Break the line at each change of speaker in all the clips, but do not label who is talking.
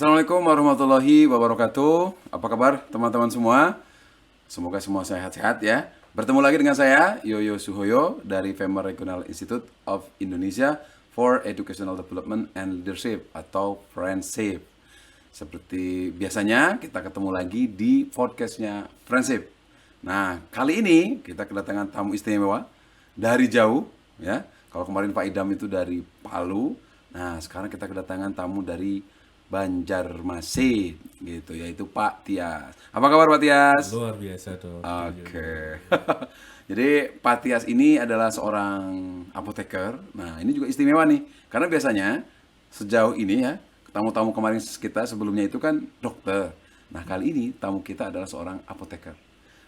Assalamualaikum warahmatullahi wabarakatuh. Apa kabar teman-teman semua? Semoga semua sehat-sehat ya. Bertemu lagi dengan saya, Yoyo Suhoyo dari Femar Regional Institute of Indonesia for Educational Development and Leadership atau Friendship. Seperti biasanya kita ketemu lagi di podcastnya Friendship. Nah, kali ini kita kedatangan tamu istimewa dari jauh ya. Kalau kemarin Pak Idam itu dari Palu, nah sekarang kita kedatangan tamu dari Banjarmasin gitu, yaitu Pak Tias. Apa kabar Pak Tias?
Luar biasa dong.
Oke. Jadi Pak Tias ini adalah seorang apoteker. Nah, ini juga istimewa nih. Karena biasanya sejauh ini ya, tamu-tamu kemarin kita sebelumnya itu kan dokter. Nah, kali ini tamu kita adalah seorang apoteker.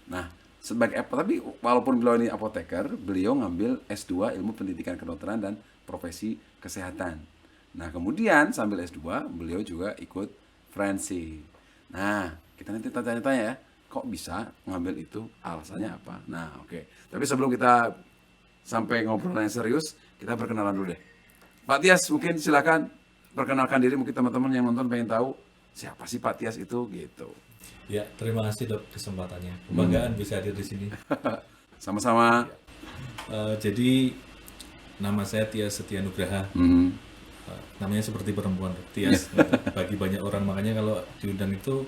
Nah, tapi walaupun beliau ini apoteker, beliau ngambil S2 Ilmu Pendidikan Kedokteran dan Profesi Kesehatan. Nah, kemudian sambil S2, beliau juga ikut friendship. Nah, kita nanti tanya-tanya ya, kok bisa ngambil itu, alasannya apa? Nah, oke. Tapi sebelum kita sampai ngobrol yang serius, kita perkenalan dulu deh. Pak Tias, mungkin silakan perkenalkan diri, mungkin teman-teman yang nonton pengen tahu siapa sih Pak Tias itu gitu.
Ya, terima kasih dok kesempatannya. Kebanggaan bisa hadir di sini.
Sama-sama.
Jadi nama saya Tias Setia Nugraha. Namanya seperti perempuan, Tias. Bagi banyak orang, makanya kalau diundang itu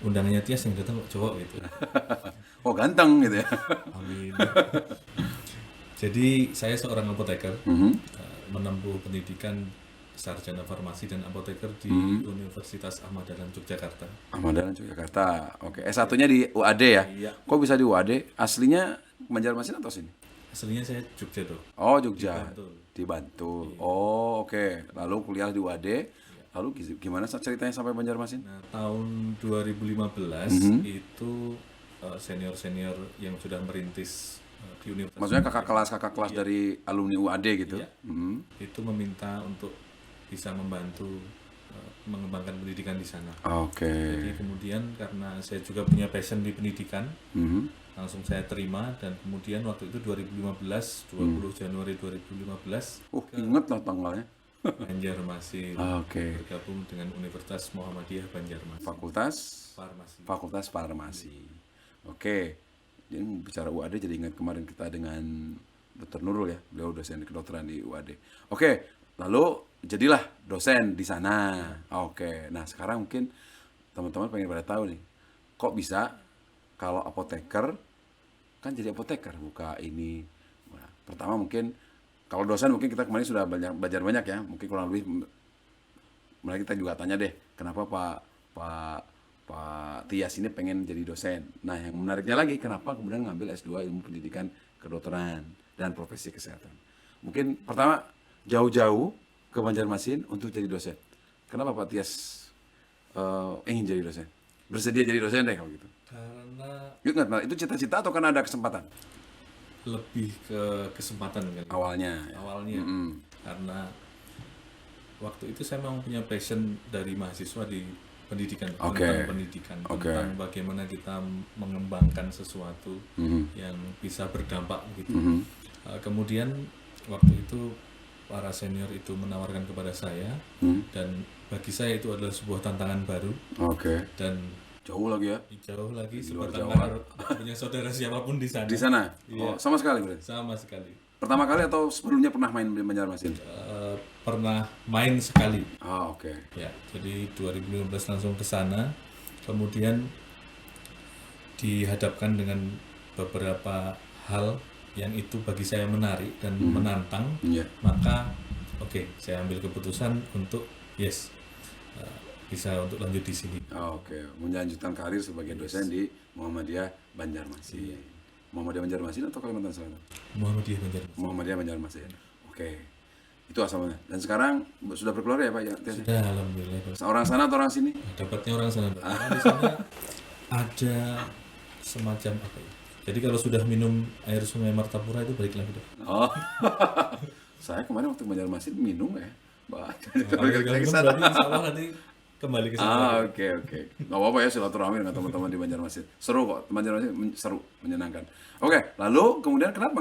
undangannya Tias, yang datang kok cowok gitu.
Oh, ganteng gitu ya.
Amin. Jadi saya seorang apoteker, menempuh pendidikan sarjana farmasi dan apoteker di Universitas Ahmad Dahlan Yogyakarta.
Ahmad Dahlan Yogyakarta. Oke, S1-nya di UAD ya?
Iya.
Kok bisa di UAD? Aslinya Banjarmasin atau sini?
Aslinya saya Jogja dok.
Oh, Jogja.
Bantul.
Di Bantul. Oh, oke. Lalu kuliah di UAD. Lalu gimana ceritanya sampai Banjarmasin?
Nah, tahun 2015 itu senior-senior yang sudah merintis di universitas
Maksudnya kakak kelas dari alumni UAD gitu?
Iya. Itu meminta untuk bisa membantu mengembangkan pendidikan di sana.
Oke.
Jadi kemudian karena saya juga punya passion di pendidikan, langsung saya terima, dan kemudian waktu itu 2015, 20 Januari 2015
Inget loh tanggalnya.
Banjarmasin
Oke.
bergabung dengan Universitas Muhammadiyah Banjarmasin.
Fakultas Farmasi. Oke. Jadi bicara UAD jadi ingat kemarin kita dengan Dr. Nurul ya. Beliau dosen kedokteran di UAD. Oke. Lalu jadilah dosen di sana. Oke. Nah, sekarang mungkin teman-teman pengen pada tahu nih. Kok bisa kalau apoteker kan jadi apoteker buka ini. Nah, pertama mungkin kalau dosen mungkin kita kemarin sudah belajar banyak ya. Mungkin kurang lebih mulai kita juga tanya deh, kenapa Pak Tias ini pengen jadi dosen. Nah, yang menariknya lagi, kenapa kemudian ngambil S2 Ilmu Pendidikan Kedokteran dan Profesi Kesehatan. Mungkin pertama, jauh-jauh ke Banjarmasin untuk jadi dosen. Kenapa Pak Tias ingin jadi dosen? Bersedia jadi dosen deh kalau gitu.
Karena
Itu cita-cita atau karena ada kesempatan?
lebih ke kesempatan kan
Awalnya. Ya.
awalnya, karena waktu itu saya memang punya passion dari mahasiswa di pendidikan, tentang pendidikan, tentang bagaimana kita mengembangkan sesuatu yang bisa berdampak gitu. Kemudian waktu itu para senior itu menawarkan kepada saya, dan bagi saya itu adalah sebuah tantangan baru,
Oke.
dan
Jauh lagi ya.
jauh lagi
Di luar
sebuah
Jawa.
tantangan punya saudara siapapun di sana.
Di sana?
Iya.
Oh, sama sekali berarti.
Sama sekali.
Pertama kali atau sebelumnya pernah main di Banjarmasin?
Pernah main sekali.
Ah, oke.
Ya, jadi 2015 langsung ke sana, kemudian dihadapkan dengan beberapa hal yang itu bagi saya menarik dan menantang,
Iya.
maka saya ambil keputusan untuk bisa untuk lanjut di sini.
Oke, melanjutkan karir sebagai dosen di Muhammadiyah Banjarmasin. Muhammadiyah Banjarmasin atau Kalimantan Selatan?
Muhammadiyah Banjarmasin.
Muhammadiyah Banjarmasin. Oke. Itu asalnya. Dan sekarang sudah berkeluarga ya Pak ya?
Sudah, alhamdulillah.
Orang sana atau orang sini?
Dapatnya orang sana. Karena di sana ada semacam apa ya? Jadi kalau sudah minum air Sungai Martapura itu balik lagi.
Oh. Saya kemarin waktu Banjarmasin minum ya.
Kalau minum berarti insya Allah nanti kembali ke sana.
Oke. Nggak apa-apa ya silaturahmi dengan teman-teman di Banjarmasin. Seru kok, Banjarmasin seru, menyenangkan. Oke, lalu kemudian kenapa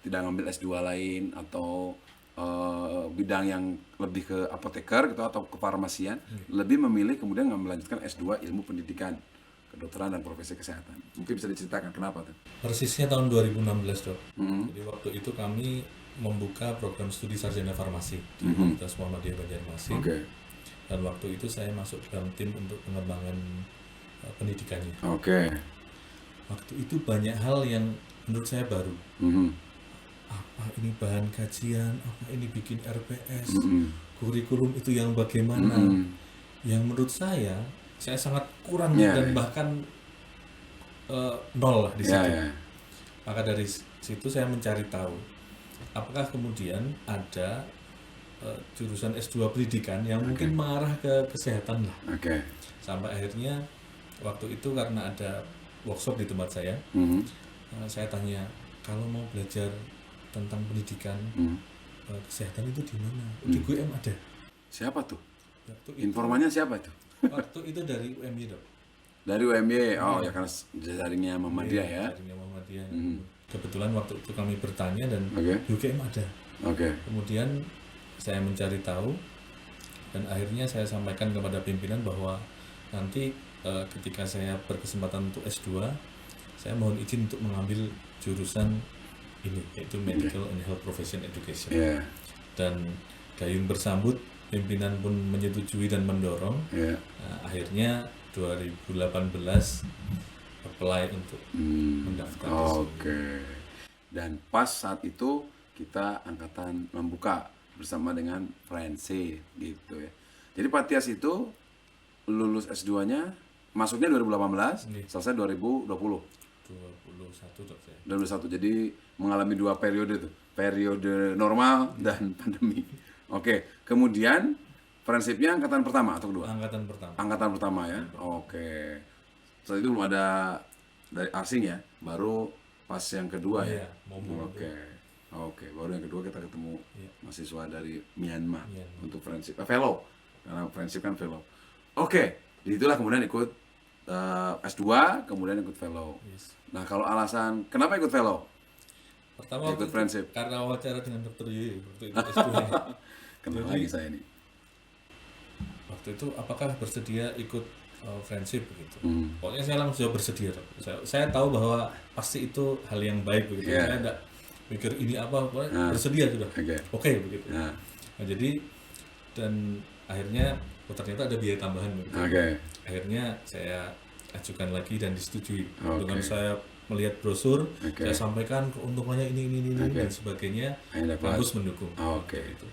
tidak ngambil S2 lain atau bidang yang lebih ke apoteker gitu atau kefarmasian, lebih memilih kemudian melanjutkan S2 ilmu pendidikan kedokteran dan profesi kesehatan. Mungkin bisa diceritakan kenapa tuh?
Persisnya tahun 2016, Dok. Jadi waktu itu kami membuka program studi sarjana farmasi di Universitas Muhammadiyah Banjarmasin.
Oke.
Dan waktu itu saya masuk dalam tim untuk pengembangan pendidikannya.
Oke.
Waktu itu banyak hal yang menurut saya baru. Apa ini bahan kajian, apa ini bikin RPS, kurikulum itu yang bagaimana. Yang menurut saya sangat kurang dan bahkan nol lah di situ. Maka dari situ saya mencari tahu apakah kemudian ada jurusan S2 pendidikan yang mungkin mengarah ke kesehatan lah. Sampai akhirnya waktu itu karena ada workshop di tempat saya, saya tanya, kalau mau belajar tentang pendidikan kesehatan itu di mana? Di UGM ada.
Siapa tuh?
Waktu
Informannya siapa tuh?
Waktu itu dari UMY, Dok.
Dari UMY, oh ya karena jaringnya Muhammadiyah ya.
Jaringnya Muhammadiyah. Kebetulan waktu itu kami bertanya dan
Oke.
UGM ada. Kemudian saya mencari tahu dan akhirnya saya sampaikan kepada pimpinan bahwa nanti ketika saya berkesempatan untuk S2, saya mohon izin untuk mengambil jurusan ini, yaitu Medical and Health Profession Education. Dan gayung bersambut, pimpinan pun menyetujui dan mendorong. Nah, akhirnya 2018 apply untuk mendaftar di sini.
Dan pas saat itu kita angkatan membuka bersama dengan Friendship gitu ya. Jadi Pak Tias itu lulus S2-nya masuknya 2018, selesai 2020.
21, Dok, saya.
2021. Jadi mengalami 2 periode tuh. Periode normal dan pandemi. Kemudian Friendship-nya angkatan pertama atau kedua?
Angkatan pertama.
Angkatan pertama ya. Setelah itu belum ada dari asing ya, baru pas yang kedua ya. Baru yang kedua kita ketemu mahasiswa dari Myanmar untuk Friendship, fellow, karena Friendship kan fellow. Itulah kemudian ikut S2, kemudian ikut fellow. Nah kalau alasan kenapa ikut fellow?
Pertama
ikut Friendship.
Karena wawancara dengan Dr. Yui waktu itu S2.
Kenal lagi saya ini.
Waktu itu apakah bersedia ikut Friendship begitu? Pokoknya saya langsung jawab bersedia. Saya tahu bahwa pasti itu hal yang baik begitu. Saya tidak mikir ini apa, bersedia sudah. Oke begitu. Nah, jadi dan akhirnya ternyata ada biaya tambahan begitu. Akhirnya saya ajukan lagi dan disetujui. Dengan saya melihat brosur, saya sampaikan keuntungannya ini dan sebagainya, harus mendukung. Gitu.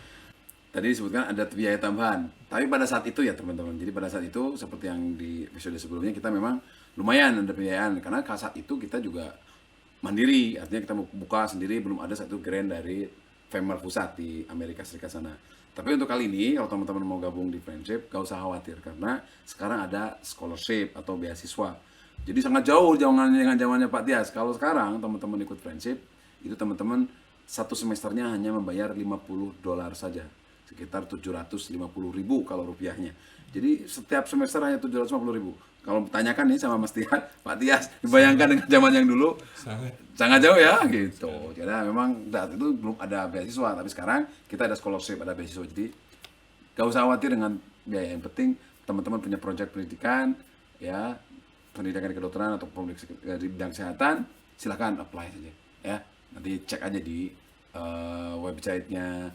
Tadi disebutkan ada biaya tambahan, tapi pada saat itu ya teman-teman, jadi pada saat itu seperti yang di episode sebelumnya kita memang lumayan ada biayaan, karena saat itu kita juga mandiri, artinya kita buka sendiri, belum ada satu grant dari Femar pusat di Amerika Serikat sana. Tapi untuk kali ini kalau teman-teman mau gabung di Friendship, gak usah khawatir karena sekarang ada scholarship atau beasiswa. Jadi sangat jauh dengan zamannya Pak Tias. Kalau sekarang teman-teman ikut Friendship, itu teman-teman satu semesternya hanya membayar $50 saja, sekitar 750.000 kalau rupiahnya. Jadi setiap semester hanya 750.000. Kalau tanyakan nih sama Mas Tias, Pak Tias, dibayangkan dengan zaman yang dulu sangat jauh ya gitu. Jadi memang saat itu belum ada beasiswa, tapi sekarang kita ada scholarship, ada beasiswa. Jadi gak usah khawatir dengan biaya. Yang penting teman-teman punya proyek pendidikan, ya pendidikan kedokteran atau di bidang kesehatan, silakan apply saja. Ya nanti cek aja di websitenya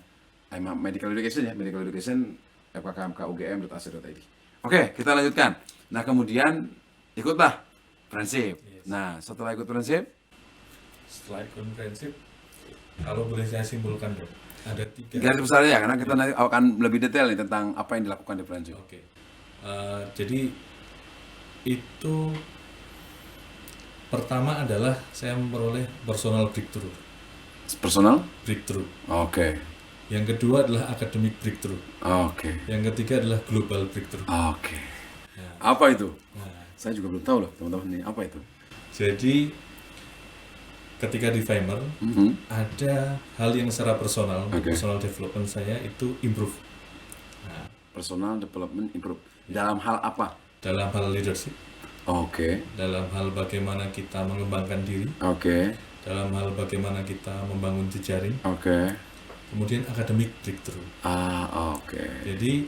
Medical Education ya, Medical Education fkkmkugm.ac.id. Oke, kita lanjutkan. Nah, kemudian ikutlah Friendship. Nah, setelah ikut Friendship,
kalau boleh saya simpulkan, Dok, ada 3
garis besar ya, karena kita nanti akan lebih detail nih tentang apa yang dilakukan di Friendship.
Jadi itu pertama adalah saya memperoleh personal breakthrough. Yang kedua adalah academic breakthrough. Yang ketiga adalah global breakthrough.
Apa itu? Saya juga belum tahu loh teman-teman ini, apa itu?
Jadi ketika di Fimer ada hal yang secara personal, personal development saya itu improve.
Personal development improve. Dalam hal apa?
Dalam hal leadership. Dalam hal bagaimana kita mengembangkan diri. Dalam hal bagaimana kita membangun jejaring. kemudian academic breakthrough.
Oke.
Jadi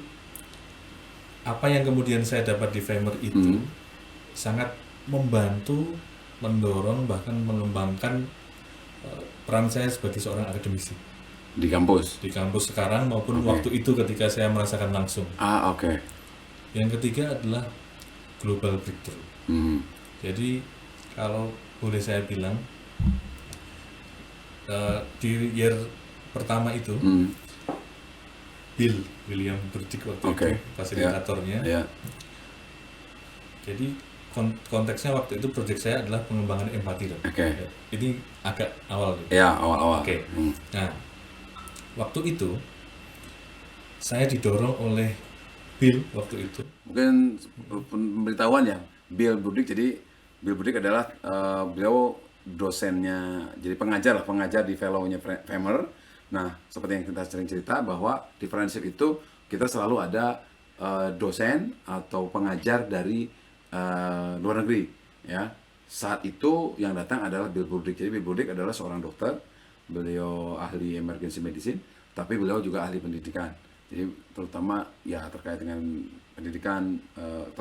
apa yang kemudian saya dapat di Famer itu sangat membantu, mendorong, bahkan mengembangkan peran saya sebagai seorang akademisi
Di kampus?
di kampus sekarang maupun waktu itu ketika saya merasakan langsung.
Oke.
Yang ketiga adalah global breakthrough. Jadi kalau boleh saya bilang, di year pertama itu William Burdick waktu itu fasilitatornya. Jadi konteksnya waktu itu proyek saya adalah pengembangan empati. Ini agak awal.
Awal-awal.
Nah, waktu itu saya didorong oleh Bill waktu itu.
Mungkin pemberitahuan ya, Bill Burdick. Jadi Bill Burdick adalah beliau dosennya, jadi pengajar di fellow-nya Famer. Nah, seperti yang kita sering cerita bahwa di friendship itu kita selalu ada dosen atau pengajar dari luar negeri, ya. Saat itu yang datang adalah Bill Burdick. Jadi Bill Burdick adalah seorang dokter, beliau ahli emergency medicine, tapi beliau juga ahli pendidikan. Jadi terutama ya terkait dengan pendidikan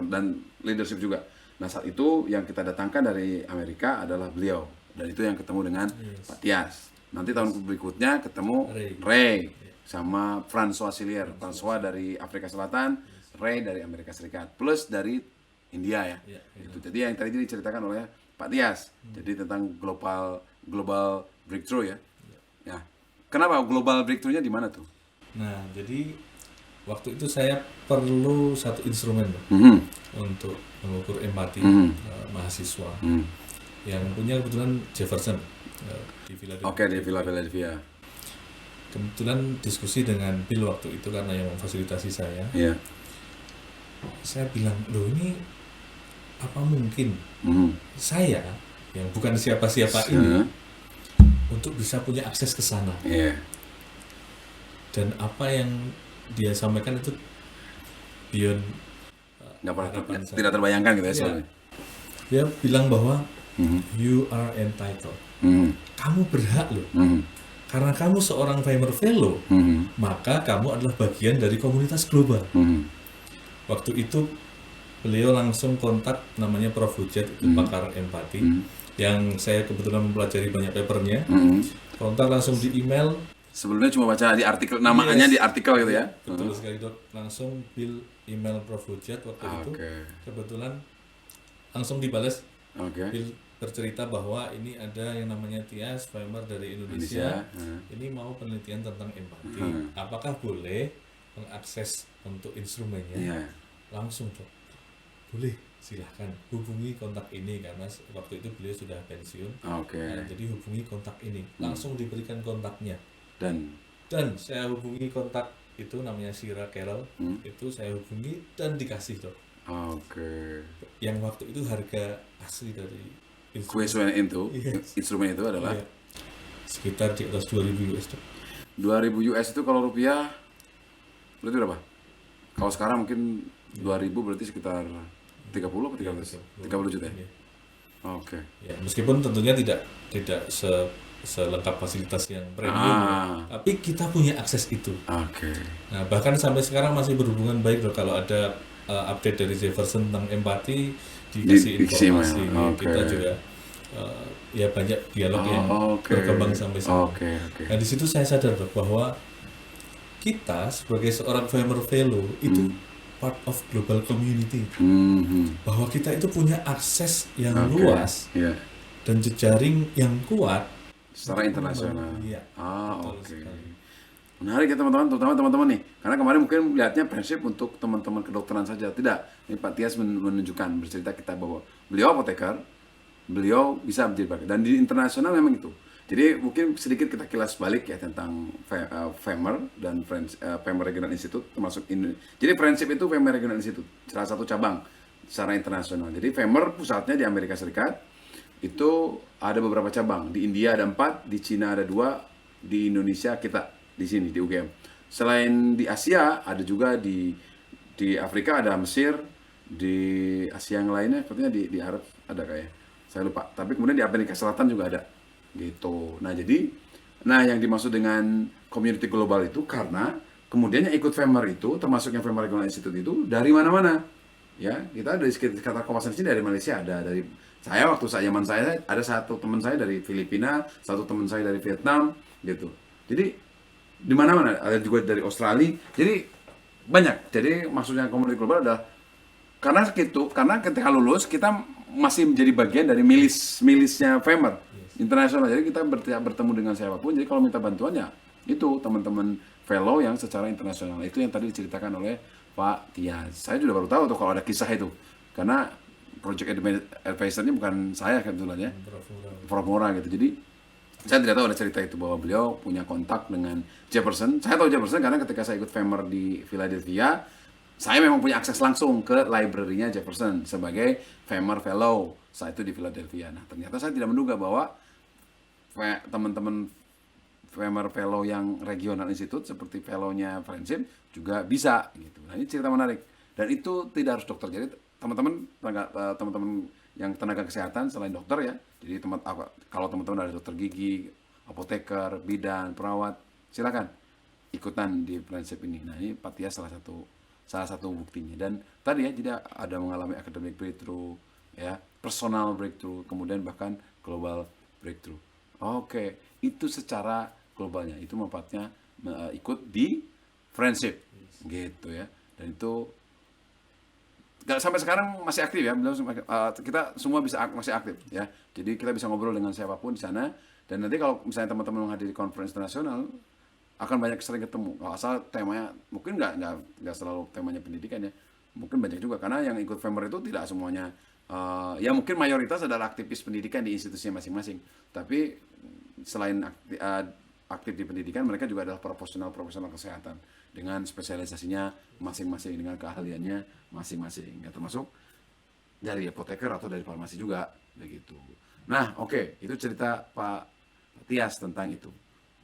dan leadership juga. Nah, saat itu yang kita datangkan dari Amerika adalah beliau, dan itu yang ketemu dengan Pak Tias. Nanti tahun berikutnya ketemu Ray sama François Silier. François dari Afrika Selatan, Ray dari Amerika Serikat, plus dari India ya. Itu. Jadi yang tadi diceritakan oleh Pak Tias. Jadi tentang global breakthrough ya. Ya. Kenapa global breakthrough-nya di mana tuh?
Nah, jadi waktu itu saya perlu satu instrumen untuk mengukur empati mahasiswa yang punya kebetulan Jefferson di Philadelphia.
Di Philadelphia.
Kebetulan diskusi dengan Bill waktu itu karena yang memfasilitasi saya. Saya bilang, loh ini apa mungkin saya yang bukan siapa-siapa ini untuk bisa punya akses ke sana. Dan apa yang dia sampaikan itu beyond
tidak terbayangkan gitu ya soalnya.
Dia bilang bahwa you are entitled. Kamu berhak loh. Karena kamu seorang Famer Fellow, maka kamu adalah bagian dari komunitas global. Waktu itu beliau langsung kontak, namanya Prof. Hujat, itu pakar empati, yang saya kebetulan mempelajari banyak papernya. Kontak langsung di email.
Sebelumnya cuma baca di artikel, namanya di artikel gitu ya.
Betul sekali, Dok. Langsung Bill email Prof. Hujat waktu itu. Kebetulan langsung dibalas. Bill bercerita bahwa ini ada yang namanya Tias Famer dari Indonesia. Ini mau penelitian tentang empati. Apakah boleh mengakses untuk instrumennya? Langsung, Dok. Boleh, silahkan hubungi kontak ini, karena waktu itu beliau sudah pensiun. Jadi hubungi kontak ini. Langsung diberikan kontaknya. Dan saya hubungi kontak itu, namanya Shira Carroll. Itu saya hubungi dan dikasih, Dok. Yang waktu itu harga asli dari
instrumen itu adalah
sekitar di atas 2.000 US.
2.000 US itu kalau rupiah berarti berapa? Kalau sekarang mungkin 2.000 berarti sekitar 30 juta ya?
Ya, meskipun tentunya tidak selengkap fasilitas yang premium, tapi kita punya akses itu. Nah, bahkan sampai sekarang masih berhubungan baik loh. Kalau ada update dari Jefferson tentang empati, dikasih informasi. Kita juga ya banyak dialog yang berkembang sampai sekarang. Nah, di situ saya sadar loh bahwa kita sebagai seorang Famer Fellow itu part of global community. Bahwa kita itu punya akses yang luas dan jejaring yang kuat
secara internasional. Menarik ya teman-teman, terutama teman-teman nih. Karena kemarin mungkin lihatnya prinsip untuk teman-teman kedokteran saja. Tidak. Ini Pak Tias menunjukkan, bercerita kita bahwa beliau apoteker, beliau bisa menjadi bagian. Dan di internasional memang itu. Jadi mungkin sedikit kita kilas balik ya tentang Famer dan Famer Regional Institute termasuk ini. Jadi prinsip itu Famer Regional Institute, salah satu cabang secara internasional. Jadi Famer pusatnya di Amerika Serikat, itu ada beberapa cabang. Di India ada 4, di Cina ada 2, di Indonesia kita di sini di UGM. Selain di Asia ada juga di Afrika ada Mesir, di Asia yang lainnya sepertinya di Arab ada kayak saya lupa. Tapi kemudian di Amerika Selatan juga ada gitu. Nah, jadi Nah, yang dimaksud dengan community global itu karena kemudian yang ikut FEMER itu, termasuk yang FEMER Regional Institute itu dari mana-mana. Ya, kita dari sekitar kawasan sini dari Malaysia ada, dari saya waktu zaman saya ada satu teman saya dari Filipina, satu teman saya dari Vietnam, gitu. Jadi di mana-mana ada juga dari Australia. Jadi banyak. Jadi maksudnya community global adalah karena ketika lulus kita masih menjadi bagian dari milisnya FEMER internasional. Jadi kita bertemu dengan siapapun. Jadi kalau minta bantuan ya itu teman-teman fellow yang secara internasional. Itu yang tadi diceritakan oleh Pak Tias. Saya juga baru tahu tuh kalau ada kisah itu. Karena project advisor-nya bukan saya kebetulan ya. Prof. Mora gitu. Jadi saya tidak tahu ada cerita itu bahwa beliau punya kontak dengan Jefferson. Saya tahu Jefferson karena ketika saya ikut FEMER di Philadelphia, saya memang punya akses langsung ke library-nya Jefferson sebagai FEMER Fellow saat itu di Philadelphia. Nah, ternyata saya tidak menduga bahwa teman-teman FEMER Fellow yang regional institute seperti Fellow-nya Friendship juga bisa gitu. Nah, ini cerita menarik. Dan itu tidak harus dokter. Jadi teman-teman yang tenaga kesehatan selain dokter ya. Jadi kalau teman-teman ada dokter gigi, apoteker, bidan, perawat, silakan ikutan di Friendship ini. Nah, ini Pak Tias salah satu buktinya. Dan tadi ya, jadi ada mengalami academic breakthrough, ya, personal breakthrough, kemudian bahkan global breakthrough. Oke, itu secara globalnya, itu manfaatnya ikut di Friendship, gitu ya. Dan itu sampai sekarang masih aktif ya, kita semua masih aktif ya. Jadi kita bisa ngobrol dengan siapapun di sana. Dan nanti kalau misalnya teman-teman menghadiri conference internasional, akan banyak sering ketemu. Kalau asal temanya mungkin nggak selalu temanya pendidikan ya, mungkin banyak juga karena yang ikut FEMER itu tidak semuanya ya mungkin mayoritas adalah aktivis pendidikan di institusinya masing-masing. Tapi selain aktif di pendidikan, mereka juga adalah profesional kesehatan dengan spesialisasinya masing-masing, dengan keahliannya masing-masing. Ya, termasuk dari apoteker atau dari farmasi juga begitu. Nah, oke, itu cerita Pak Tias tentang itu.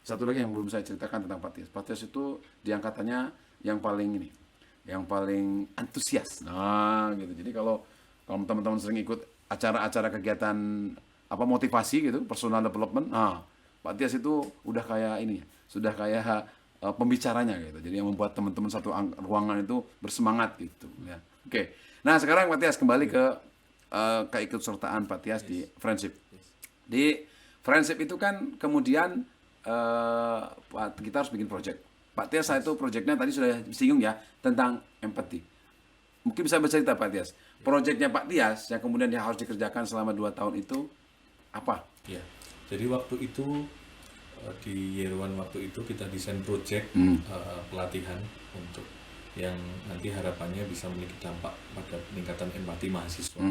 Satu lagi yang belum saya ceritakan tentang Pak Tias. Pak Tias itu diangkatannya yang paling antusias. Nah, gitu. Jadi kalau teman-teman sering ikut acara-acara kegiatan motivasi gitu, personal development, nah, Pak Tias itu udah kayak ini, sudah kayak pembicaranya gitu. Jadi yang membuat teman-teman satu ruangan itu bersemangat gitu ya. Oke. Nah, sekarang Pak Tias kembali ke keikutsertaan Pak Tias di Friendship. Di Friendship itu kan kemudian kita harus bikin project. Pak Tias saya itu projectnya tadi sudah singgung ya tentang empati. Mungkin bisa bercerita Pak Tias. Projectnya Pak Tias yang kemudian harus dikerjakan selama 2 tahun itu apa?
Ya. Jadi waktu itu di Year One waktu itu kita desain project pelatihan untuk yang nanti harapannya bisa memiliki dampak pada peningkatan empati mahasiswa.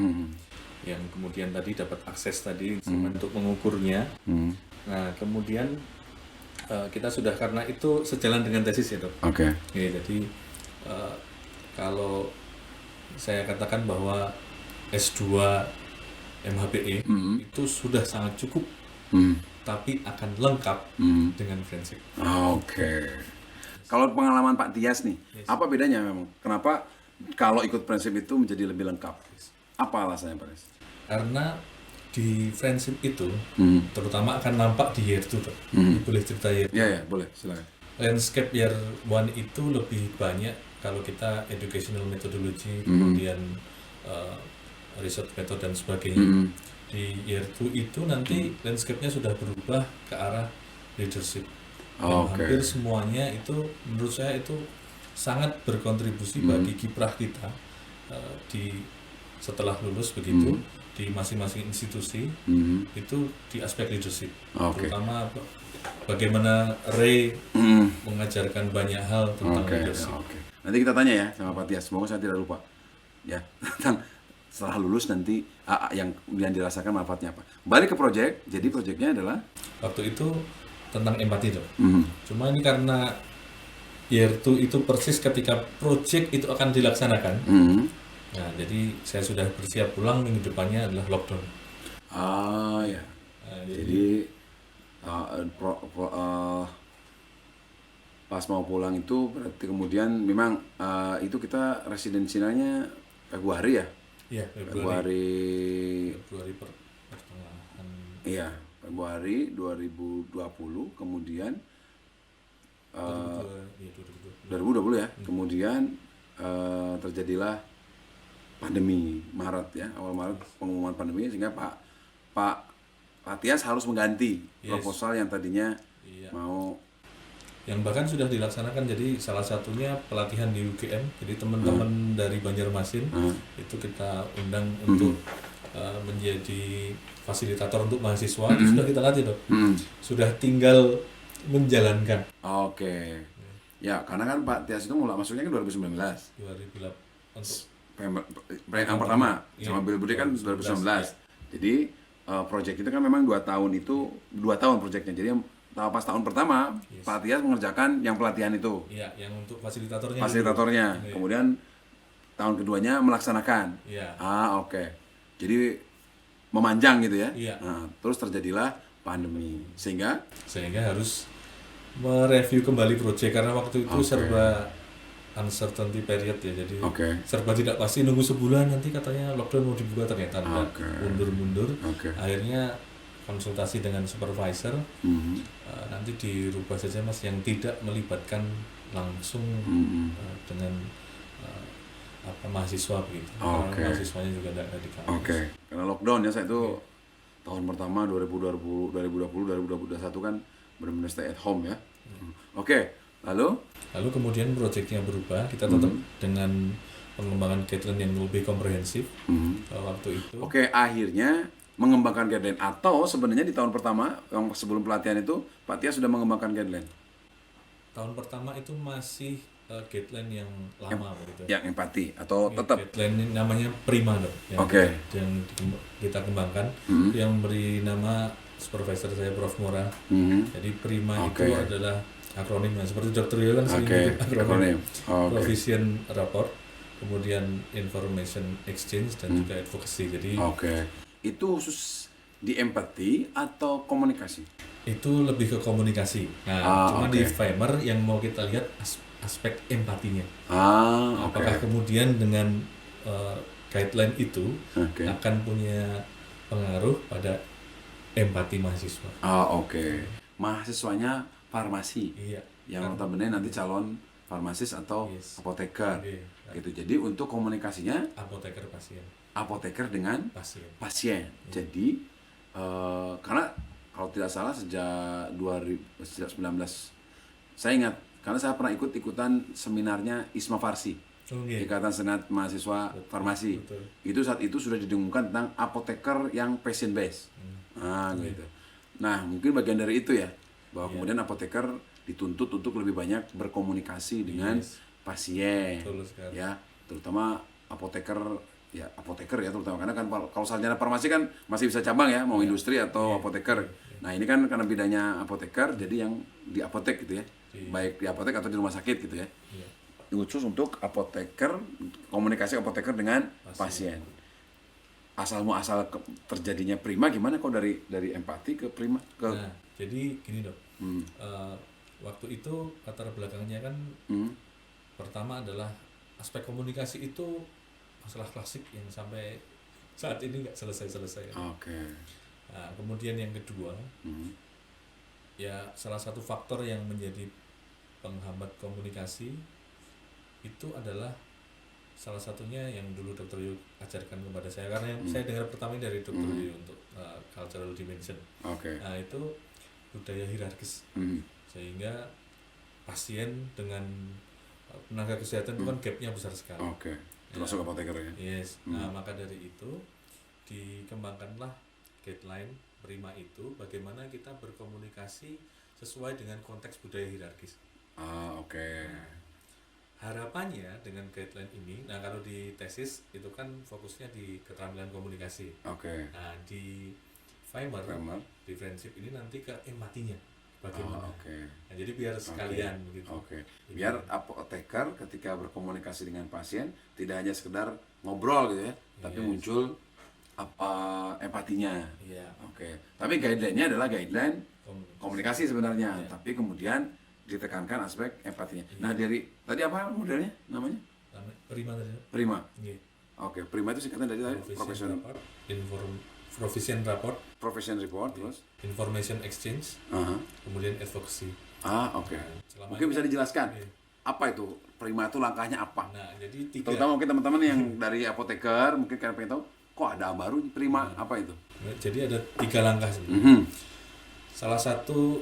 Yang kemudian tadi dapat akses tadi untuk mengukurnya. Nah, kemudian kita sudah, karena itu sejalan dengan tesis ya dok.
Oke.
Jadi kalau saya katakan bahwa S2 MHPE itu sudah sangat cukup, tapi akan lengkap dengan Friendship.
Oke. Kalau pengalaman Pak Tias nih, apa bedanya memang? Kenapa kalau ikut Friendship itu menjadi lebih lengkap? Apa alasannya Pak Tias?
Karena di Friendship itu terutama akan nampak di Year 2. Boleh cerita Year 2?
Ya, boleh, silakan.
Landscape Year 1 itu lebih banyak kalau kita educational methodology, kemudian research method dan sebagainya. Di Year 2 itu nanti landscape-nya sudah berubah ke arah leadership. Dan hampir semuanya itu menurut saya itu sangat berkontribusi bagi kiprah kita setelah lulus begitu di masing-masing institusi itu di aspek leadership, terutama bagaimana Ray mengajarkan banyak hal tentang leadership.
Nanti kita tanya ya sama Pak Tias, semoga saya tidak lupa ya tentang setelah lulus nanti yang dirasakan manfaatnya apa. Balik ke project, jadi projectnya adalah
waktu itu tentang empati dok. Cuma ini karena Year 2 itu persis ketika project itu akan dilaksanakan. Nah, jadi saya sudah bersiap pulang, minggu depannya adalah lockdown.
Ya. Jadi pas mau pulang itu berarti kemudian memang itu kita residensialnya Februari ya?
Iya,
Februari
pertengahan.
Iya, Februari 2020, kemudian 2020 ya. Kemudian terjadilah pandemi Maret ya, awal Maret pengumuman pandemi, sehingga Pak Matias harus mengganti proposal yang tadinya mau,
yang bahkan sudah dilaksanakan. Jadi salah satunya pelatihan di UGM. Jadi teman-teman dari Banjarmasin itu kita undang untuk menjadi fasilitator untuk mahasiswa. Itu sudah kita latih, Dok. Sudah tinggal menjalankan.
Oke. Ya, karena kan Pak Tias itu mulai masuknya kan 2019.
2008 untuk
Yang pertama sama Bill Budi kan 2019. Jadi proyek itu kan memang 2 tahun proyeknya. Jadi pas tahun pertama Pak Tias mengerjakan yang pelatihan itu.
Iya, yang untuk fasilitatornya.
Kemudian tahun keduanya melaksanakan.
Iya.
Oke. Jadi memanjang gitu ya.
Iya.
Nah, terus terjadilah pandemi sehingga
harus mereview kembali proyek karena waktu itu serba uncertainty period ya, jadi serba tidak pasti, nunggu sebulan nanti katanya lockdown mau dibuka, ternyata enggak, mundur-mundur. Akhirnya konsultasi dengan supervisor, nanti dirubah saja Mas, yang tidak melibatkan langsung dengan mahasiswa begitu. Karena mahasiswanya juga tidak di kampus.
Karena lockdown ya, saya itu tahun pertama 2020 2021 kan benar-benar stay at home ya. Lalu
kemudian proyeknya berubah, kita tetap dengan pengembangan guideline yang lebih komprehensif waktu itu.
Akhirnya mengembangkan guideline, atau sebenarnya di tahun pertama yang sebelum pelatihan itu Pak Tia sudah mengembangkan guideline?
Tahun pertama itu masih guideline yang lama begitu.
Yang empati atau tetap
guideline namanya Prima, Dok. Yang kita kembangkan, yang beri nama supervisor saya Prof Mora. Jadi Prima itu adalah akronim, seperti Dr. Yo kan sering bikin akronim. Provision Rapport, kemudian Information Exchange, dan juga Advocacy. Jadi
itu khusus di empati atau komunikasi?
Itu lebih ke komunikasi. Nah, cuma di Fimer yang mau kita lihat aspek empatinya. Apakah kemudian dengan guideline itu akan punya pengaruh pada empati mahasiswa.
Mahasiswanya farmasi.
Iya.
Yang notabene nanti calon farmasis atau apoteker. Gitu. Jadi untuk komunikasinya apoteker dengan pasien. Jadi karena kalau tidak salah sejak 2019 saya ingat, karena saya pernah ikutan seminarnya ISMA Farsi, Ikatan Senat Mahasiswa Farmasi. Itu saat itu sudah didengungkan tentang apoteker yang patient based. Gitu. Nah, mungkin bagian dari itu ya, bahwa kemudian apoteker dituntut untuk lebih banyak berkomunikasi dengan pasien. Ya, terutama apoteker ya terutama, karena kan kalau sarjana farmasi kan masih bisa cabang ya, mau industri atau apoteker. Nah, ini kan karena bidangnya apoteker, jadi yang di apotek gitu ya. Baik di apotek atau di rumah sakit gitu ya. Khusus untuk apoteker, komunikasi apoteker dengan pasien. Asal terjadinya Prima gimana kok dari empati ke Prima ke?
Nah, jadi gini, Dok. Waktu itu latar belakangnya kan pertama adalah aspek komunikasi itu masalah klasik yang sampai saat ini nggak selesai. Nah, kemudian yang kedua, ya salah satu faktor yang menjadi penghambat komunikasi itu adalah salah satunya yang dulu Dr. Yu ajarkan kepada saya, karena yang saya dengar pertama dari Dr. Yu untuk cultural dimension. Nah, itu budaya hierarkis, sehingga pasien dengan tenaga kesehatan itu kan gapnya besar sekali.
Termasuk apoteker ya.
Nah, maka dari itu dikembangkanlah guideline Prima itu, bagaimana kita berkomunikasi sesuai dengan konteks budaya hierarkis. Harapannya dengan guideline ini, nah kalau di tesis itu kan fokusnya di keterampilan komunikasi. Nah, di Fimer di friendship ini nanti ke empatinya bagaimana. Nah, jadi biar sekalian begitu.
Biar apoteker ketika berkomunikasi dengan pasien tidak hanya sekedar ngobrol gitu ya, tapi muncul empatinya. Tapi guideline-nya adalah guideline komunikasi sebenarnya, tapi kemudian ditekankan aspek empatinya. Nah, dari tadi apa modelnya namanya?
Prima tadi.
Prima. Prima itu singkatan dari profesional.
provision report,
Profession report terus.
information exchange,
Aha.
kemudian advocacy.
Oke.
Selama
Mungkin
ini
bisa
kan-
dijelaskan
Iya.
apa itu Prima itu langkahnya apa?
Nah, jadi 3.
Terutama mungkin teman-teman yang dari apoteker mungkin kalian pengen tahu kok ada baru Prima apa itu?
Jadi ada 3 langkah sebenarnya.
Mhm.
Salah satu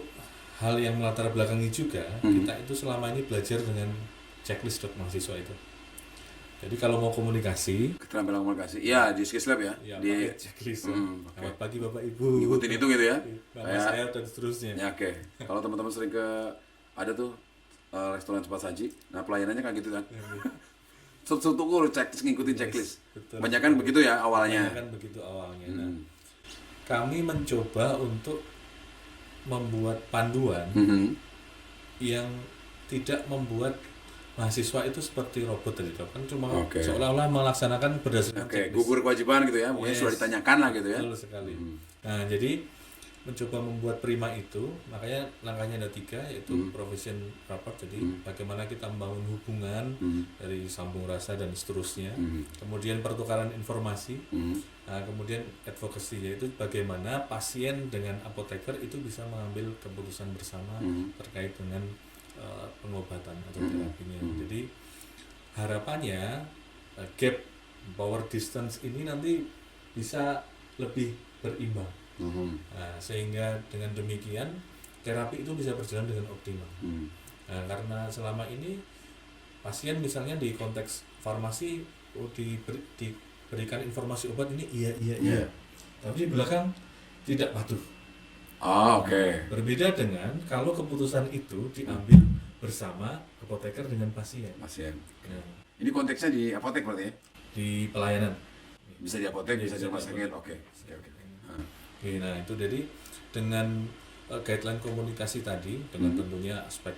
hal yang melatar belakangi juga, kita itu selama ini belajar dengan checklist mahasiswa itu. Jadi kalau mau komunikasi,
Keterampilan komunikasi. Iya, di Skills Lab ya.
ya
Di
pakai checklist.
oke.
Selamat pagi Bapak Ibu.
Ngikutin itu gitu ya.
Nama
Kayak-
saya dan seterusnya.
Ya oke. Kalau teman-teman sering ke ada tuh restoran cepat saji, nah pelayanannya kayak gitu kan. Satu checklist ngikutin checklist.
betul.
Banyak kan begitu ya awalnya.
Kan begitu awalnya. Nah, kami mencoba untuk membuat panduan
Mhm.
yang tidak membuat mahasiswa itu seperti robot tadi Dok. Kan cuma
Oke.
seolah-olah melaksanakan berdasarkan
Oke,
checklist.
gugur kewajiban gitu ya. Pokoknya
Yes.
sudah ditanyakan lah gitu ya.
Betul sekali. Nah, jadi mencoba membuat Prima itu, makanya langkahnya ada 3, yaitu provision report. Jadi bagaimana kita membangun hubungan dari sambung rasa dan seterusnya. Kemudian pertukaran informasi. Nah, kemudian advocacy, yaitu bagaimana pasien dengan apoteker itu bisa mengambil keputusan bersama terkait dengan pengobatan atau terapinya. Jadi harapannya gap power distance ini nanti bisa lebih berimbang. Nah, sehingga dengan demikian terapi itu bisa berjalan dengan optimal. Nah, karena selama ini pasien misalnya di konteks farmasi diberikan informasi obat ini iya, tapi di belakang tidak patuh.
Oke.
Berbeda dengan kalau keputusan itu diambil bersama apoteker dengan pasien.
Pasien.
Nah,
Ini konteksnya di apotek berarti ya?
di pelayanan.
Bisa di apotek, bisa di rumah
di
sakit.
apotek.
Oke. Oke.
Oke, nah itu jadi dengan guideline komunikasi tadi, dengan tentunya aspek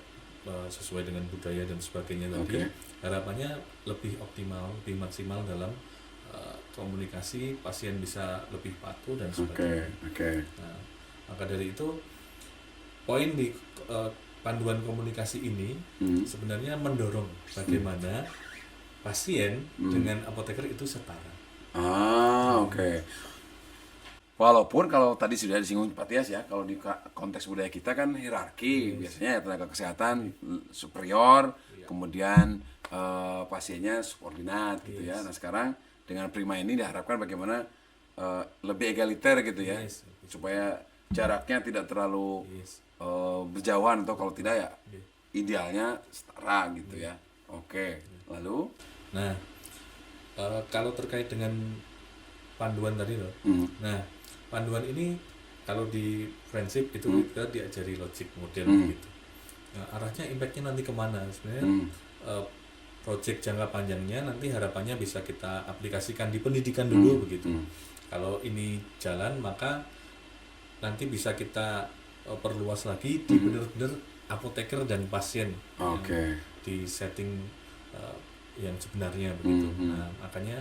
sesuai dengan budaya dan sebagainya tadi,
Oke.
harapannya lebih optimal, lebih maksimal dalam komunikasi, pasien bisa lebih patuh dan
Oke.
sebagainya.
Oke.
Nah, maka dari itu poin di panduan komunikasi ini sebenarnya mendorong bagaimana pasien dengan apoteker itu setara.
Oke. Walaupun kalau tadi sudah disinggung Pak Tias ya, kalau di konteks budaya kita kan hierarki, biasanya tenaga kesehatan superior, kemudian pasiennya subordinat gitu ya. Nah sekarang dengan Prima ini diharapkan bagaimana lebih egaliter gitu ya,
Yes.
supaya jaraknya tidak terlalu
Yes.
berjauhan atau kalau tidak ya idealnya setara gitu ya. Oke, lalu
Nah, kalau terkait dengan panduan tadi loh, nah panduan ini kalau di friendship itu kita diajari logic model gitu. Nah, arahnya impactnya nanti kemana sebenarnya? Project jangka panjangnya nanti harapannya bisa kita aplikasikan di pendidikan dulu begitu. Kalau ini jalan maka nanti bisa kita perluas lagi di benar-benar apoteker dan pasien
Oke.
di setting yang sebenarnya begitu. Nah, makanya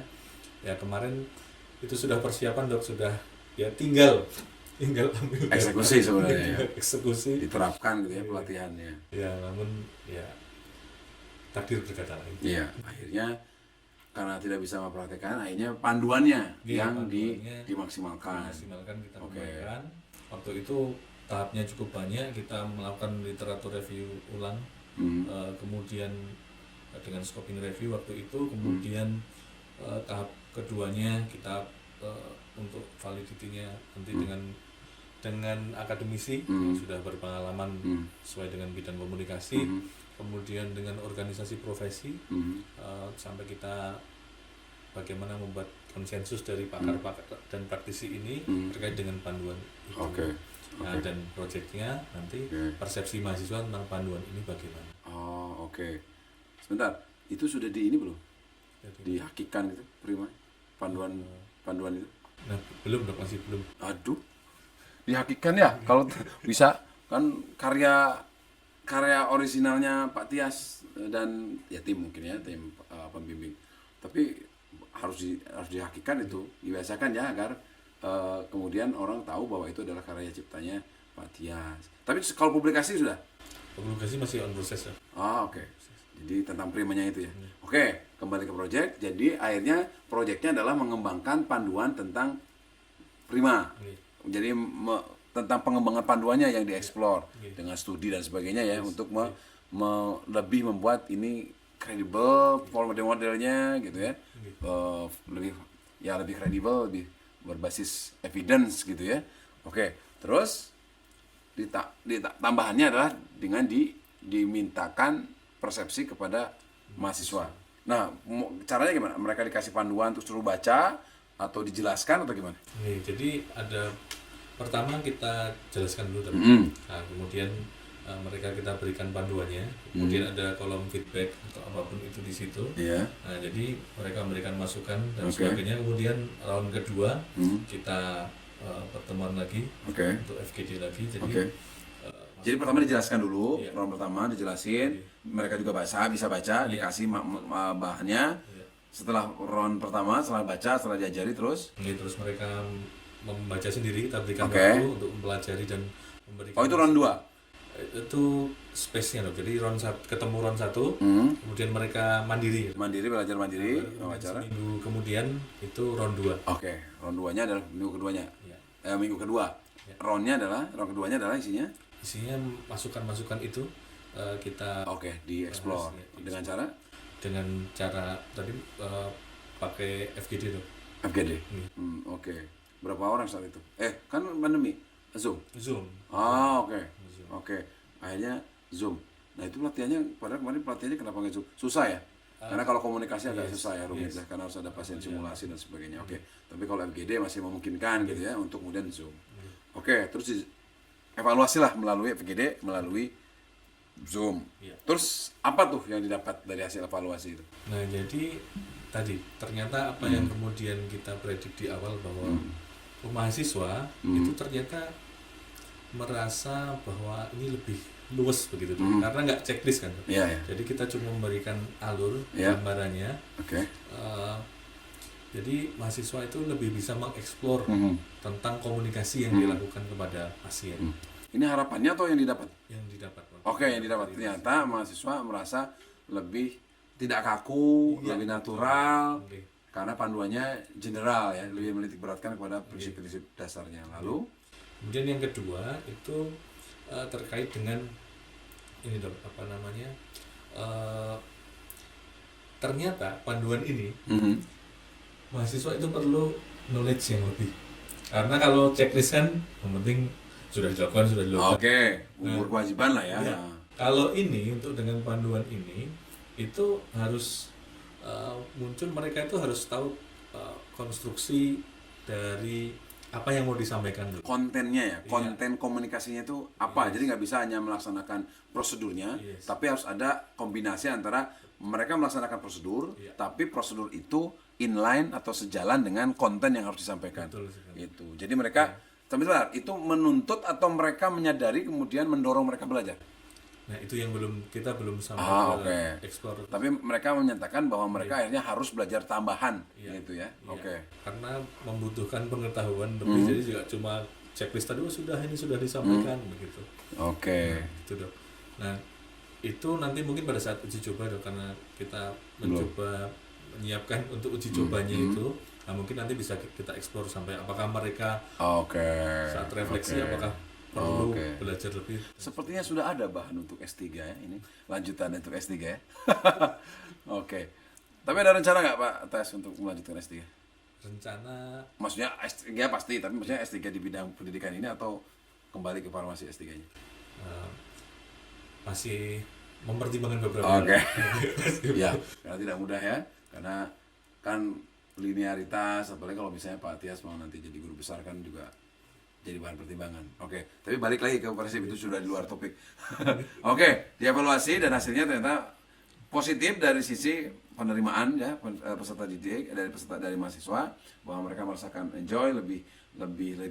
ya kemarin itu sudah persiapan Dok, sudah ya tinggal ambil
Eksekusi sebenarnya ya.
eksekusi
Diterapkan gitu ya pelatihannya.
ya, namun ya takdir berkata lain.
Iya, akhirnya karena tidak bisa mempraktekkan, akhirnya panduannya
Iya,
yang
panduannya
dimaksimalkan.
Maksimalkan kita
Oke.
kembangkan. Waktu itu tahapnya cukup banyak, kita melakukan literatur review ulang, kemudian dengan scoping review waktu itu, kemudian tahap keduanya kita untuk validity-nya nanti dengan akademisi yang sudah berpengalaman sesuai dengan bidang komunikasi, kemudian dengan organisasi profesi, sampai kita bagaimana membuat konsensus dari pakar-pakar dan praktisi ini terkait dengan panduan itu.
Oke.
Nah, dan proyeknya nanti persepsi mahasiswa tentang panduan ini bagaimana?
Oh, oke. Sebentar, itu sudah di ini belum? Dihakikan gitu, Prima? Panduan itu?
Nah, belum Dok, masih belum.
Aduh. Dihakikan ya? Kalau bisa kan karya orisinalnya Pak Tias dan ya tim mungkin ya, tim pembimbing. Tapi harus dihakikan itu, dibiasakan ya agar kemudian orang tahu bahwa itu adalah karya ciptanya Pak Tias. Tapi kalau publikasi sudah?
Publikasi masih on proses ya.
Oke. Jadi tentang primanya itu ya. Oke, kembali ke proyek. Jadi akhirnya proyeknya adalah mengembangkan panduan tentang prima.
Oke.
Jadi tentang pengembangan panduannya yang dieksplor
Oke.
dengan studi dan sebagainya ya untuk lebih membuat ini kredibel modelnya gitu ya. Lebih kredibel, lebih berbasis evidence gitu ya. Oke, terus tambahannya adalah dengan dimintakan persepsi kepada mahasiswa. Nah, caranya gimana? Mereka dikasih panduan terus suruh baca atau dijelaskan atau gimana?
Nih, jadi ada pertama kita jelaskan dulu tadi. Nah, kemudian mereka kita berikan panduannya. Kemudian ada kolom feedback atau apapun itu di situ.
Iya.
Nah, jadi mereka memberikan masukan dan
Oke.
sebagainya. Kemudian round kedua kita pertemuan lagi untuk FGD lagi. Jadi
Oke. Jadi pertama dijelaskan dulu,
Iya.
round pertama dijelasin, mereka juga bisa baca, dikasih bahannya.
Iya.
Setelah round pertama, setelah baca, setelah diajari terus.
terus mereka membaca sendiri, kita berikan
Oke.
waktu untuk mempelajari dan memberikan.
Oh, itu round 2.
Itu space-nya loh. Jadi ketemu round 1, kemudian mereka mandiri.
Mandiri, belajar mandiri,
Kemudian
wawancara.
seminggu kemudian itu round 2.
Oke, round 2-nya adalah minggu keduanya.
Ya.
Minggu kedua. round keduanya adalah isinya
Isinya masukan-masukan itu kita
di-explore
bahas, ya,
dengan cara
tadi pakai FGD tuh.
FGD. Oke. Berapa orang saat itu? Kan pandemi. Zoom. Oke. Oke. Akhirnya Zoom. Nah, itu pelatihannya, padahal kemarin pelatihannya kenapa nggak Zoom? Susah ya? Karena kalau komunikasi agak susah ya, rumit ya, karena harus ada pasien simulasi dan sebagainya. Oke. Tapi kalau FGD masih memungkinkan gitu ya, untuk kemudian Zoom. Oke, terus evaluasi lah melalui FGD, melalui Zoom.
Iya.
Terus apa tuh yang didapat dari hasil evaluasi itu?
Nah, jadi tadi ternyata apa yang kemudian kita predik di awal bahwa mahasiswa itu ternyata merasa bahwa ini lebih luas begitu karena nggak checklist kan.
Iya, iya.
Jadi kita cuma memberikan alur
Iya.
gambarannya.
Oke.
Jadi mahasiswa itu lebih bisa mengeksplor tentang komunikasi yang dilakukan kepada pasien.
Ini harapannya atau yang didapat?
Yang didapat.
Oke, yang didapat. Ternyata mahasiswa merasa lebih tidak kaku,
Iya.
lebih natural,
Oke.
karena panduannya general ya, lebih menitik beratkan kepada prinsip-prinsip dasarnya. Lalu,
Kemudian yang kedua itu terkait dengan ini dong, apa namanya? Ternyata panduan ini mahasiswa itu perlu knowledge yang lebih. Karena kalau checklist kan yang penting sudah dilakukan.
oke, umur kewajiban lah ya.
Ya. Kalau ini untuk dengan panduan ini itu harus muncul, mereka itu harus tahu konstruksi dari apa yang mau disampaikan dulu.
Kontennya ya, konten komunikasinya itu apa? Jadi nggak bisa hanya melaksanakan prosedurnya, tapi harus ada kombinasi antara mereka melaksanakan prosedur, tapi prosedur itu inline atau sejalan dengan konten yang harus disampaikan.
Betul sekali.
Itu. Jadi mereka, sebentar, itu menuntut atau mereka menyadari kemudian mendorong mereka belajar.
Nah, itu yang kita belum sampai
Oke.
explore.
Tapi mereka menyatakan bahwa mereka akhirnya harus belajar tambahan, gitu ya.
Iya.
Oke.
Karena membutuhkan pengetahuan lebih, jadi juga cuma checklist tadi ini sudah disampaikan begitu.
Oke.
Gitu dok. Nah, itu nanti mungkin pada saat uji coba dok, karena kita mencoba menyiapkan untuk uji cobanya itu. Nah, mungkin nanti bisa kita explore sampai apakah mereka saat refleksi apakah perlu belajar lebih.
Sepertinya sudah ada bahan untuk S3 ya, ini lanjutan untuk S3 ya. Oke. Tapi ada rencana nggak Pak Tes untuk melanjutkan S3?
Rencana
Maksudnya S3 pasti, tapi maksudnya S3 di bidang pendidikan ini atau kembali ke farmasi S3-nya?
masih mempertimbangkan beberapa.
Oke. Ya, karena tidak mudah ya. Karena kan linearitas, apalagi kalau misalnya Pak Tias mau nanti jadi guru besar kan juga jadi bahan pertimbangan. Oke, tapi balik lagi ke prinsip itu sudah di luar topik. Oke, dievaluasi dan hasilnya ternyata positif dari sisi penerimaan ya peserta didik, dari mahasiswa, bahwa mereka merasakan enjoy, lebih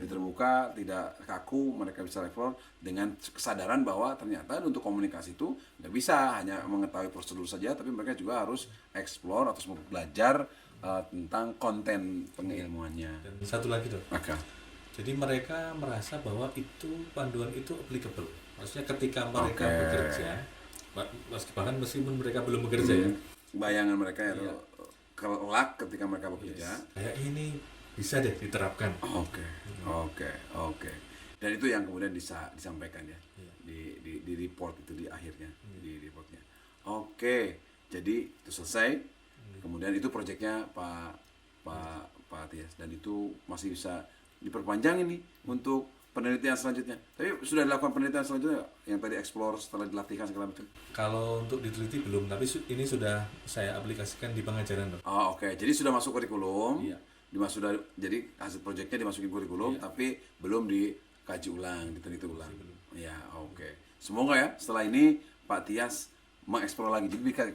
terbuka, tidak kaku, mereka bisa explore dengan kesadaran bahwa ternyata untuk komunikasi itu nggak bisa hanya mengetahui prosedur saja, tapi mereka juga harus explore atau belajar tentang konten pengilmuannya.
Dan satu lagi dok.
Maka
Jadi mereka merasa bahwa itu panduan itu applicable. Maksudnya ketika mereka bekerja, bahkan meskipun mereka belum bekerja ya.
bayangan mereka itu kelak ketika mereka bekerja.
Kayak ini bisa deh diterapkan.
Oke, oke, oke. Dan itu yang kemudian disampaikan ya di report itu di akhirnya di reportnya. Oke, jadi itu selesai. Kemudian itu proyeknya Pak Tias, dan itu masih bisa diperpanjang ini untuk penelitian selanjutnya. Tapi sudah dilakukan penelitian selanjutnya nggak? Yang tadi explore setelah dilatihkan segala macam.
Kalau untuk diteliti belum, tapi ini sudah saya aplikasikan di pengajaran, Dok.
Oh, oke. Jadi sudah masuk kurikulum.
Iya.
Jadi hasil proyeknya dimasukin kurikulum, tapi belum dikaji ulang, diteliti ulang. Ya, oke. Semoga ya setelah ini Pak Tias mengeksplor lagi, jadi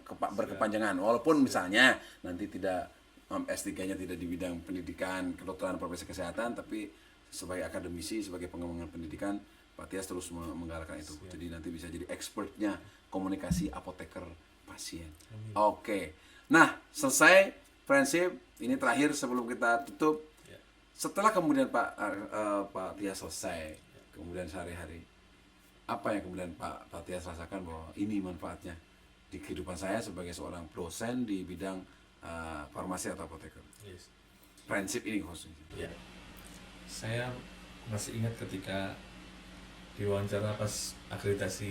berkepanjangan. Walaupun misalnya nanti tidak S3-nya tidak di bidang pendidikan, kedokteran, profesi kesehatan, tapi sebagai akademisi, sebagai pengembangan pendidikan, Pak Tias terus menggalakkan itu. Jadi nanti bisa jadi expertnya komunikasi apoteker pasien. Oke. Nah, selesai friendship. Ini terakhir sebelum kita tutup. Setelah kemudian Pak Tias selesai, kemudian sehari-hari, apa yang kemudian Pak Tias rasakan bahwa ini manfaatnya di kehidupan saya sebagai seorang dosen di bidang farmasi atau apoteker?
Yes.
Prinsip ini khususnya.
Ya. Saya masih ingat ketika diwawancara pas akreditasi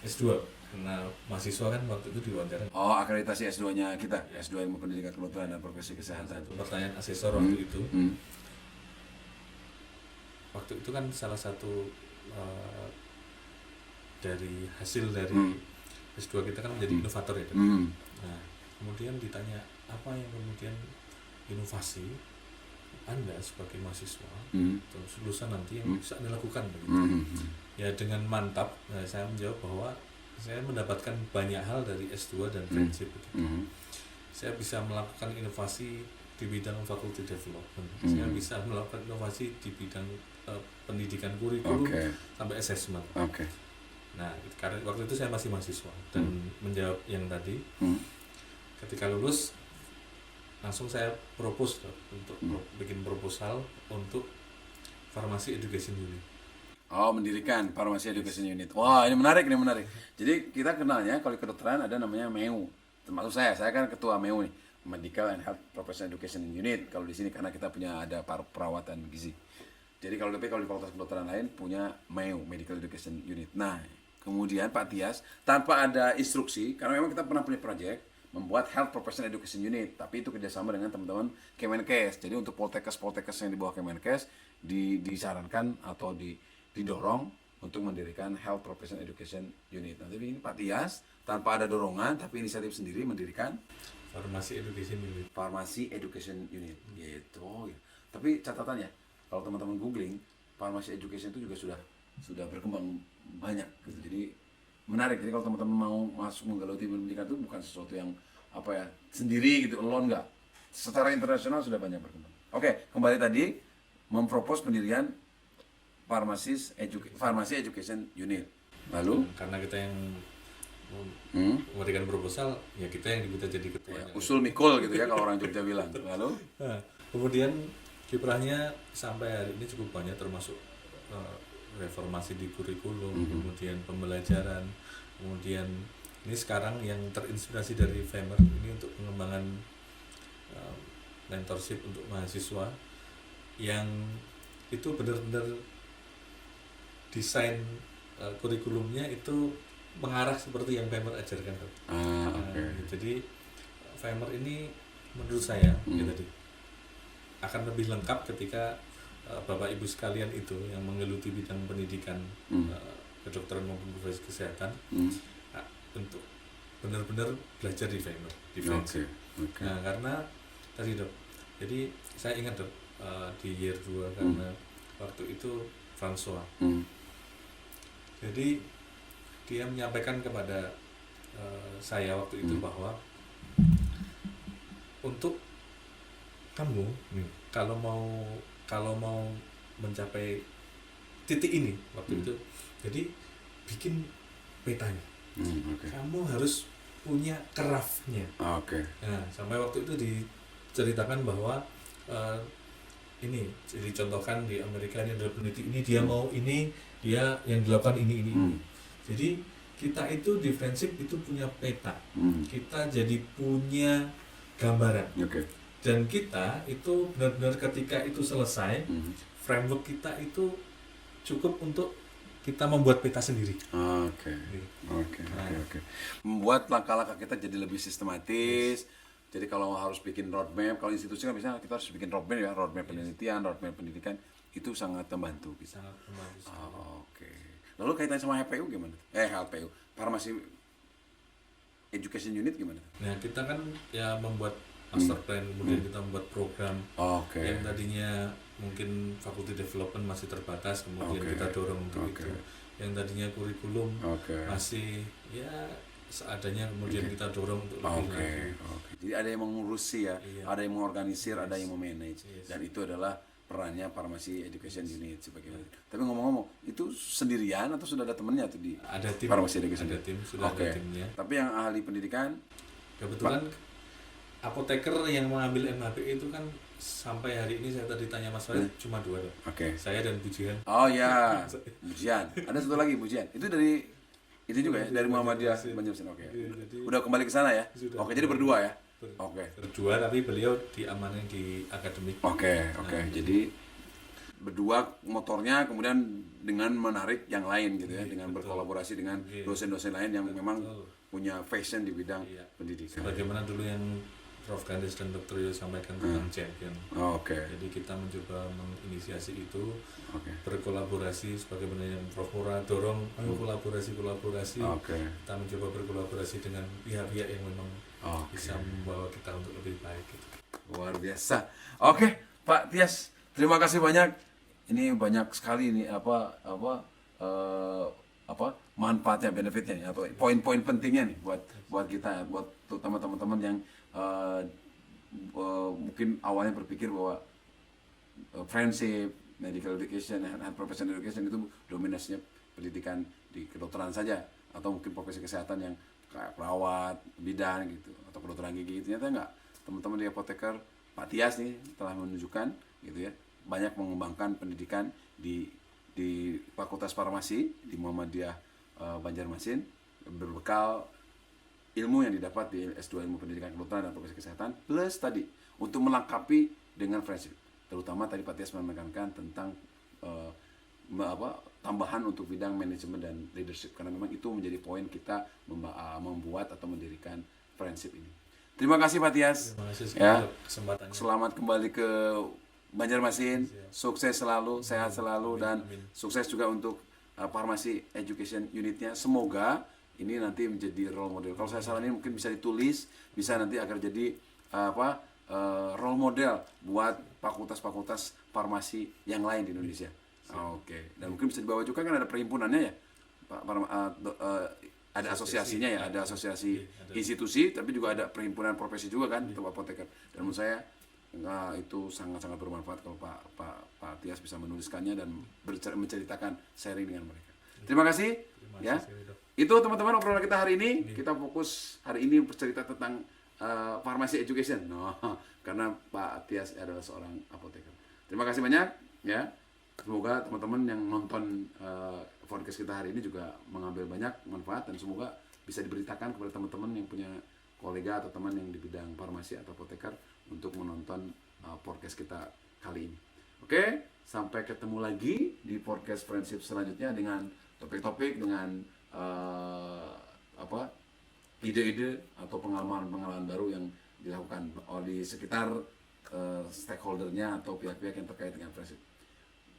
S2, karena mahasiswa kan waktu itu diwawancara.
Oh, akreditasi S2-nya kita, S2 Ilmu Pendidikan Kedokteran dan Profesi Kesehatan.
Pertanyaan asesor waktu itu. Waktu itu kan salah satu dari hasil dari S2 kita kan menjadi inovator ya. Nah, kemudian ditanya apa yang kemudian inovasi Anda sebagai mahasiswa terus lulusan nanti yang bisa dilakukan begitu. Ya dengan mantap saya menjawab bahwa saya mendapatkan banyak hal dari S2 dan friendship begitu. Saya bisa melakukan inovasi di bidang faculty development. Saya bisa melakukan inovasi di bidang pendidikan kurikulum sampai assessment. Nah, karena waktu itu saya masih mahasiswa dan menjawab yang tadi, ketika lulus langsung saya propose untuk bikin proposal untuk Pharmacy Education Unit.
Oh, mendirikan Pharmacy Education Unit. Wah, ini menarik, ini menarik. Jadi kita kenalnya kalau di kedokteran ada namanya MEU. Termasuk saya kan ketua MEU nih, Medical and Health Professional Education Unit. Kalau di sini karena kita punya ada perawatan gizi. Jadi kalau di fakultas kedokteran lain punya MEU, Medical Education Unit. Nah, kemudian Pak Tias tanpa ada instruksi, karena memang kita pernah punya proyek membuat Health Professional Education Unit, tapi itu kerjasama dengan teman-teman Kemenkes. Jadi untuk poltekkes yang di bawah Kemenkes disarankan atau didorong untuk mendirikan Health Professional Education Unit. Nah, jadi ini Pak Tias tanpa ada dorongan tapi inisiatif sendiri mendirikan
Pharmacy Education Unit.
Pharmacy Education Unit, gitu. Tapi catatannya, kalau teman-teman googling, Pharmacy Education itu juga sudah berkembang banyak. Gitu. Jadi menarik. Jadi kalau teman-teman mau masuk menggeluti pendidikan itu bukan sesuatu yang sendiri gitu, alone enggak. Secara internasional sudah banyak berkembang. Oke, kembali tadi mempropos pendirian Pharmacy Education Unit. Lalu
karena kita yang memberikan proposal, ya kita yang diminta jadi ketuanya.
Usul mikul gitu ya kalau orang Jogja bilang. Lalu
kemudian kiprahnya sampai hari ini cukup banyak, termasuk reformasi di kurikulum, kemudian pembelajaran, kemudian ini sekarang yang terinspirasi dari FEMER ini untuk pengembangan mentorship untuk mahasiswa yang itu benar-benar desain kurikulumnya itu mengarah seperti yang FEMER ajarkan. Jadi FEMER ini menurut saya tadi akan lebih lengkap ketika Bapak Ibu sekalian itu yang menggeluti bidang pendidikan kedokteran maupun profesi kesehatan untuk benar-benar belajar di FEMER, di friendship. Nah, karena tadi Dok, jadi saya ingat Dok di year 2 karena waktu itu François. Jadi dia menyampaikan kepada saya waktu itu bahwa untuk kamu kalau mau mencapai titik ini waktu itu, jadi bikin petanya. Kamu harus punya craft-nya. Nah, sampai waktu itu diceritakan bahwa ini dicontohkan di Amerika, ini adalah peneliti ini dia mau ini, dia yang dilakukan ini. Jadi kita itu defensif itu punya peta. Kita jadi punya gambaran. Dan kita itu benar-benar ketika itu selesai, framework kita itu cukup untuk kita membuat peta sendiri.
Oke. Membuat langkah-langkah kita jadi lebih sistematis. Jadi kalau harus bikin roadmap, kalau institusi kan misalnya kita harus bikin roadmap ya, roadmap penelitian, roadmap pendidikan, itu sangat membantu kita.
Sangat membantu sekali.
Oke. Lalu kaitannya sama HPU gimana? HPU, Farmasi Education Unit gimana?
Nah, kita kan ya membuat master plan, kemudian kita membuat program yang tadinya mungkin faculty development masih terbatas, kemudian kita dorong untuk itu. Yang tadinya kurikulum masih ya seadanya, kemudian kita dorong untuk lebih lagi.
Jadi ada yang mengurusi ya, ada yang mengorganisir, ada yang memanage, dan itu adalah perannya Farmasi Education Unit sebagai. Tapi ngomong-ngomong, itu sendirian atau sudah ada temennya tuh di
ada tim,
Farmasi Education?
Ada tim, sudah ada timnya.
Tapi yang ahli pendidikan
kebetulan apoteker yang mengambil MHP itu kan sampai hari ini saya tadi tanya Mas Farid cuma 2 loh. Saya dan Bu Jihan.
Oh ya, Bu Jihan. Ada satu lagi Bu Jihan. Itu dari itu juga ya, dari Muhammadiyah Banjarmasin. Udah kembali ke sana ya. Jadi berdua ya.
Berdua, tapi beliau diamanin di akademik.
Jadi berdua motornya, kemudian dengan menarik yang lain gitu ya, dengan berkolaborasi dengan dosen-dosen lain yang memang punya passion di bidang pendidikan.
Bagaimana dulu yang Prof. Gandes dan Dr. Yo sampaikan tentang champion. Jadi kita mencoba menginisiasi itu, berkolaborasi sebagaimana yang Prof. Mura dorong, kolaborasi. Kita mencoba berkolaborasi dengan pihak-pihak yang memang bisa membawa kita untuk lebih baik. Gitu.
Luar biasa. Pak Tias, terima kasih banyak. Ini banyak sekali ini manfaatnya, benefitnya, atau poin-poin pentingnya nih buat kita, buat terutama teman-teman yang mungkin awalnya berpikir bahwa friendship, medical education, and professional education itu dominasinya pendidikan di kedokteran saja, atau mungkin profesi kesehatan yang kayak perawat, bidan gitu, atau kedokteran gigi. Ternyata enggak. Teman-teman di apoteker, Pak Tias nih telah menunjukkan gitu ya, banyak mengembangkan pendidikan di Fakultas Farmasi di Muhammadiyah Banjarmasin, berbekal ilmu yang didapat di S2 Ilmu Pendidikan Kedokteran dan Profesi Kesehatan, plus tadi untuk melengkapi dengan friendship. Terutama tadi Pak Tias menekankan tentang tambahan untuk bidang manajemen dan leadership, karena memang itu menjadi poin kita membuat atau mendirikan friendship ini. Terima kasih Pak Tias.
Terima kasih kesempatannya.
Selamat kembali ke Banjarmasin, sukses selalu, sehat selalu, dan sukses juga untuk Farmasi Education Unitnya. Semoga ini nanti menjadi role model. Kalau saya saranin mungkin bisa ditulis, bisa nanti agar jadi role model buat fakultas-fakultas farmasi yang lain di Indonesia. Dan mungkin bisa dibawa juga, kan ada perhimpunannya ya, ada asosiasinya ya, ada asosiasi institusi, tapi juga ada perhimpunan profesi juga kan untuk apoteker. Dan menurut saya itu sangat-sangat bermanfaat kalau Pak Tias bisa menuliskannya dan menceritakan sharing dengan mereka. Terima kasih. Itu teman-teman obrolan kita hari ini. Kita fokus hari ini bercerita tentang Farmasi Education. Karena Pak Tias adalah seorang apoteker. Terima kasih banyak ya. Semoga teman-teman yang nonton podcast kita hari ini juga mengambil banyak manfaat, dan semoga bisa diberitakan kepada teman-teman yang punya kolega atau teman yang di bidang farmasi atau apoteker untuk menonton podcast kita kali ini. Sampai ketemu lagi di podcast Friendship selanjutnya dengan topik-topik, dengan ide-ide atau pengalaman-pengalaman baru yang dilakukan oleh sekitar stakeholdernya atau pihak-pihak yang terkait dengan friendship.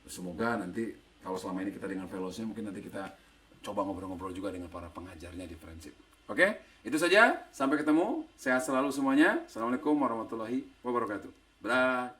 Semoga nanti kalau selama ini kita dengan fellowsnya, mungkin nanti kita coba ngobrol-ngobrol juga dengan para pengajarnya di friendship. Itu saja. Sampai ketemu. Sehat selalu semuanya. Assalamualaikum warahmatullahi wabarakatuh. Bye.